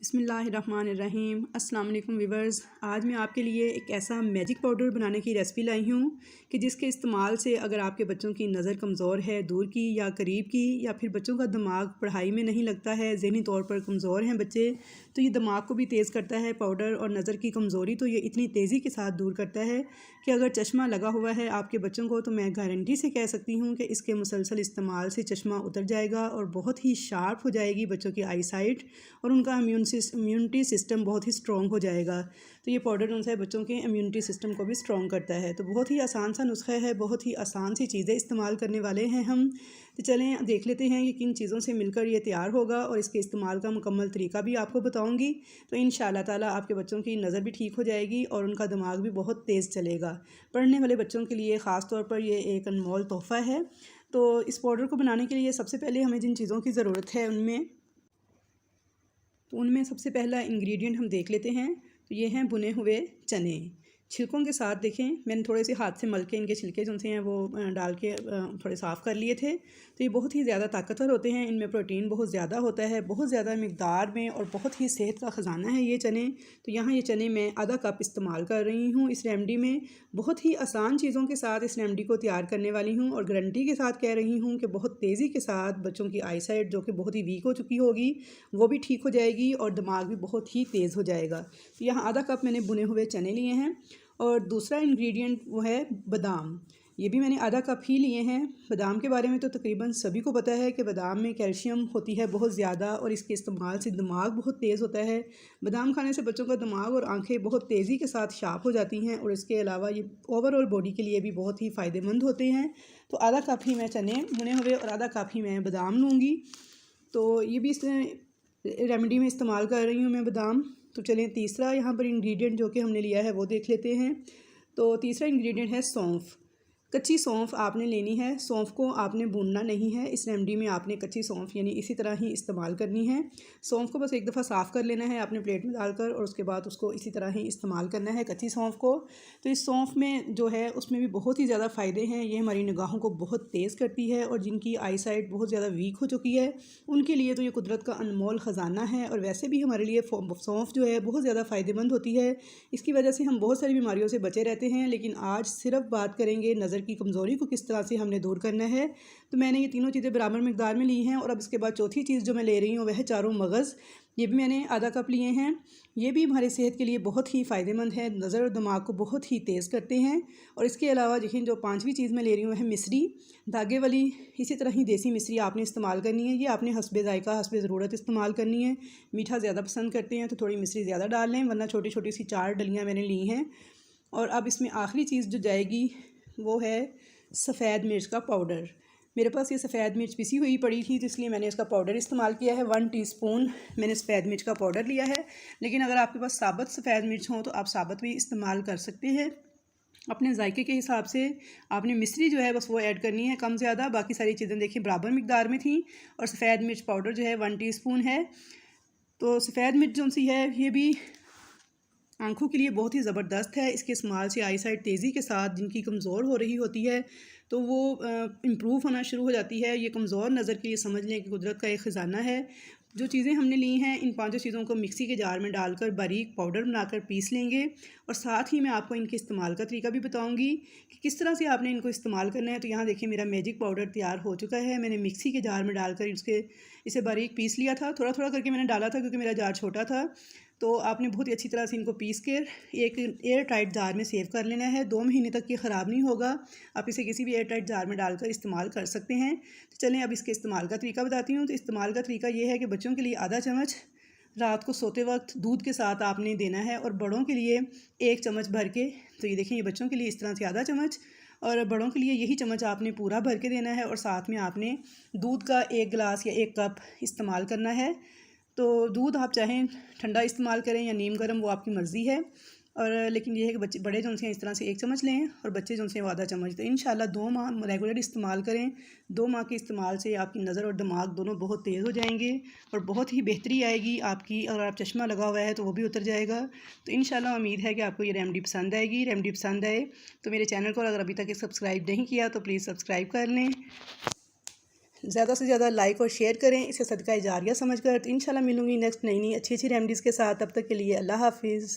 बिस्मिल्लाहिर्रहमानिर्रहीम। अस्सलाम वालेकुम व्यूअर्स। आज मैं आपके लिए एक ऐसा मैजिक पाउडर बनाने की रेसिपी लाई हूँ कि जिसके इस्तेमाल से अगर आपके बच्चों की नज़र कमज़ोर है, दूर की या करीब की, या फिर बच्चों का दिमाग पढ़ाई में नहीं लगता है, ज़हनी तौर पर कमज़ोर हैं बच्चे, तो ये दिमाग को भी तेज़ करता है पाउडर। और नज़र की कमज़ोरी तो ये इतनी तेज़ी के साथ दूर करता है कि अगर चश्मा लगा हुआ है आपके बच्चों को, तो मैं गारंटी से कह सकती हूँ कि इसके मुसलसल इस्तेमाल से चश्मा उतर जाएगा और बहुत ही शार्प हो जाएगी बच्चों की आई साइट, और उनका इम्यूनिटी सिस्टम बहुत ही स्ट्रॉन्ग हो जाएगा। तो ये पाउडर जो है बच्चों के इम्यूनिटी सिस्टम को भी स्ट्रॉन्ग करता है। तो बहुत ही आसान सा नुस्खा है, बहुत ही आसान सी चीज़ें इस्तेमाल करने वाले हैं हम। तो चलें देख लेते हैं कि किन चीज़ों से मिलकर ये तैयार होगा, और इसके इस्तेमाल का मुकम्मल तरीका भी आपको बताऊँगी। तो इंशाअल्लाह ताला आपके बच्चों की नज़र भी ठीक हो जाएगी और उनका दिमाग भी बहुत तेज़ चलेगा। पढ़ने वाले बच्चों के लिए ख़ास तौर पर ये एक अनमोल तोहफ़ा है। तो इस पाउडर को बनाने के लिए सबसे पहले हमें जिन चीज़ों की ज़रूरत है उनमें सबसे पहला इंग्रेडिएंट हम देख लेते हैं। तो ये हैं भुने हुए चने, छिलकों के साथ। देखें मैंने थोड़े से हाथ से मल के इनके छिलके जो हैं वो डाल के थोड़े साफ़ कर लिए थे। तो ये बहुत ही ज़्यादा ताकतवर होते हैं, इनमें प्रोटीन बहुत ज़्यादा होता है, बहुत ज़्यादा मिकदार में, और बहुत ही सेहत का ख़जाना है ये चने। तो यहाँ ये चने मैं आधा कप इस्तेमाल कर रही हूँ इस रेमडी में। बहुत ही आसान चीज़ों के साथ इस रेमडी को तैयार करने वाली हूँ, और गारंटी के साथ कह रही हूँ कि बहुत तेज़ी के साथ बच्चों की आई साइट जो कि बहुत ही वीक हो चुकी होगी वो भी ठीक हो जाएगी, और दिमाग भी बहुत ही तेज़ हो जाएगा। तो यहाँ आधा कप मैंने भुने हुए चने लिए हैं। और दूसरा इंग्रेडिएंट वो है बादाम। ये भी मैंने आधा कप ही लिए हैं। बादाम के बारे में तो तकरीबन सभी को पता है कि बादाम में कैल्शियम होती है बहुत ज़्यादा, और इसके इस्तेमाल से दिमाग बहुत तेज़ होता है। बादाम खाने से बच्चों का दिमाग और आंखें बहुत तेज़ी के साथ शार्प हो जाती हैं, और इसके अलावा ये ओवरऑल बॉडी के लिए भी बहुत ही फ़ायदेमंद होते हैं। तो आधा कप ही मैं चने भुने हुए और आधा कप ही मैं बादाम लूँगी। तो ये भी इस रेमेडी में इस्तेमाल कर रही हूँ मैं बादाम। तो चलें तीसरा यहाँ पर इंग्रेडिएंट जो कि हमने लिया है वो देख लेते हैं। तो तीसरा इंग्रेडिएंट है सौंफ। कच्ची सौंफ आपने लेनी है। सौंफ को आपने भूनना नहीं है। इस रेमडी में आपने कच्ची सौंफ यानी इसी तरह ही इस्तेमाल करनी है। सौंफ को बस एक दफ़ा साफ़ कर लेना है आपने प्लेट में डालकर, और उसके बाद उसको इसी तरह ही इस्तेमाल करना है कच्ची सौंफ को। तो इस सौंफ में जो है उसमें भी बहुत ही ज़्यादा फ़ायदे हैं। ये हमारी निगाहों को बहुत तेज़ करती है, और जिनकी आई साइट बहुत ज़्यादा वीक हो चुकी है उनके लिए तो ये कुदरत का अनमोल ख़जाना है। और वैसे भी हमारे लिए सौंफ जो है बहुत ज़्यादा फ़ायदेमंद होती है। इसकी वजह से हम बहुत सारी बीमारियों से बचे रहते हैं। लेकिन आज सिर्फ बात करेंगे नज़र की कमज़ोरी को किस तरह से हमने दूर करना है। तो मैंने ये तीनों चीज़ें बराबर मिकदार में ली हैं। और अब इसके बाद चौथी चीज़ जो मैं ले रही हूँ वह है चारों मगज़। ये भी मैंने आधा कप लिए हैं। ये भी हमारी सेहत के लिए बहुत ही फ़ायदेमंद है, नज़र और दिमाग को बहुत ही तेज़ करते हैं। और इसके अलावा देखिए जो पांचवी चीज़ मैं ले रही हूँ वह है मिश्री, धागे वाली। इसी तरह ही देसी मिश्री आपने इस्तेमाल करनी है। ये आपने हस्बे ज़ायका हस्बे ज़रूरत इस्तेमाल करनी है। मीठा ज़्यादा पसंद करते हैं तो थोड़ी मिश्री ज़्यादा डाल लें, वरना छोटी छोटी सी 4 डलियाँ मैंने ली हैं। और अब इसमें आखिरी चीज़ जो जाएगी वो है सफ़ेद मिर्च का पाउडर। मेरे पास ये सफ़ेद मिर्च पिसी हुई पड़ी थी, तो इसलिए मैंने इसका पाउडर इस्तेमाल किया है। 1 टीस्पून मैंने सफ़ेद मिर्च का पाउडर लिया है। लेकिन अगर आपके पास साबुत सफ़ेद मिर्च हो तो आप साबुत भी इस्तेमाल कर सकते हैं। अपने जायके के हिसाब से आपने मिश्री जो है बस वो ऐड करनी है कम ज़्यादा। बाकी सारी चीज़ें देखिए बराबर मिकदार में थी। और सफ़ेद मिर्च पाउडर जो है 1 टीस्पून है। तो सफ़ेद मिर्च जो सी है ये भी आँखों के लिए बहुत ही ज़बरदस्त है। इसके इस्तेमाल से आई साइट तेज़ी के साथ जिनकी कमज़ोर हो रही होती है तो वो इम्प्रूव होना शुरू हो जाती है। ये कमज़ोर नज़र के लिए समझ लें कि कुदरत का एक ख़जाना है। जो चीज़ें हमने ली हैं इन पांचों चीज़ों को मिक्सी के जार में डालकर बारीक पाउडर बनाकर पीस लेंगे। और साथ ही मैं आपको इनके इस्तेमाल का तरीका भी बताऊंगी कि किस तरह से आपने इनको इस्तेमाल करना है। तो यहाँ देखिए मेरा मैजिक पाउडर तैयार हो चुका है। मैंने मिक्सी के जार में डालकर इसे बारीक पीस लिया था। थोड़ा थोड़ा करके मैंने डाला था क्योंकि मेरा जार छोटा था। तो आपने बहुत ही अच्छी तरह से इनको पीस कर एक एयर टाइट जार में सेव कर लेना है। 2 महीने तक ये ख़राब नहीं होगा। आप इसे किसी भी एयर टाइट जार में डालकर इस्तेमाल कर सकते हैं। तो चलें अब इसके इस्तेमाल का तरीका बताती हूँ। तो इस्तेमाल का तरीका ये है कि बच्चों के लिए आधा चम्मच रात को सोते वक्त दूध के साथ आपने देना है, और बड़ों के लिए 1 चम्मच भर के। तो ये देखें ये बच्चों के लिए इस तरह से आधा चम्मच, और बड़ों के लिए यही चम्मच आपने पूरा भर के देना है। और साथ में आपने दूध का 1 गिलास या 1 कप इस्तेमाल करना है। तो दूध आप चाहें ठंडा इस्तेमाल करें या नीम गर्म, वो आपकी मर्ज़ी है। और लेकिन ये है कि बच्चे बड़े जो हैं इस तरह से 1 चम्मच लें, और बच्चे जो हैं वो आधा चम्मच। तो इंशाल्लाह 2 माह रेगुलर इस्तेमाल करें। 2 माह के इस्तेमाल से आपकी नज़र और दिमाग दोनों बहुत तेज़ हो जाएंगे, और बहुत ही बेहतरी आएगी आपकी। अगर आप चश्मा लगा हुआ है तो वो भी उतर जाएगा। तो इंशाल्लाह उम्मीद है कि आपको ये रेमडी पसंद आएगी। रेमडी पसंद आए तो मेरे चैनल को अगर अभी तक सब्सक्राइब नहीं किया तो प्लीज़ सब्सक्राइब कर लें, ज़्यादा से ज़्यादा लाइक और शेयर करें इसे सदका जारिया समझकर। तो इंशाल्लाह मिलूँगी नेक्स्ट नई अच्छी रेमेडीज़ के साथ। तब तक के लिए अल्लाह हाफिज़।